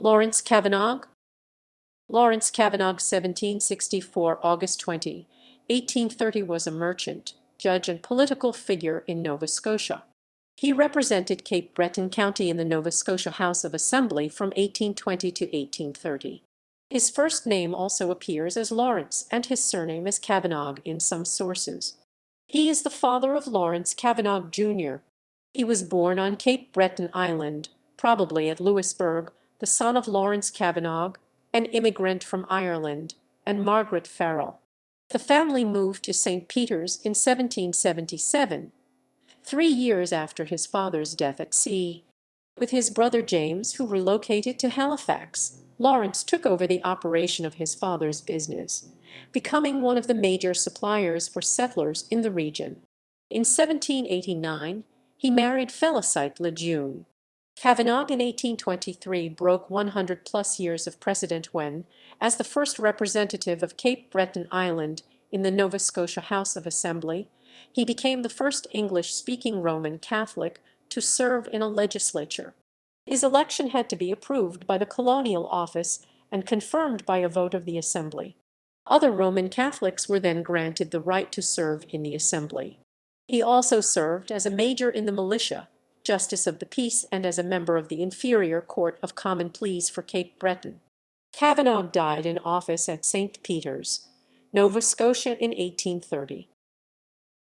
Laurence Kavanagh. Laurence Kavanagh, 1764, August 20, 1830, was a merchant, judge, and political figure in Nova Scotia. He represented Cape Breton County in the Nova Scotia House of Assembly from 1820 to 1830. His first name also appears as Laurence, and his surname as Kavanagh in some sources. He is the father of Laurence Kavanagh, Jr. He was born on Cape Breton Island, probably at Louisbourg, the son of Laurence Kavanagh, an immigrant from Ireland, and Margaret Farrell. The family moved to St. Peter's in 1777, 3 years after his father's death at sea. With his brother James, who relocated to Halifax, Laurence took over the operation of his father's business, becoming one of the major suppliers for settlers in the region. In 1789, he married Felicité LeJeune. Kavanagh in 1823 broke 100-plus years of precedent when, as the first representative of Cape Breton Island in the Nova Scotia House of Assembly, he became the first English-speaking Roman Catholic to serve in a legislature. His election had to be approved by the Colonial Office and confirmed by a vote of the Assembly. Other Roman Catholics were then granted the right to serve in the Assembly. He also served as a major in the militia, Justice of the Peace, and as a member of the Inferior Court of Common Pleas for Cape Breton. Kavanagh died in office at St. Peter's, Nova Scotia in 1830.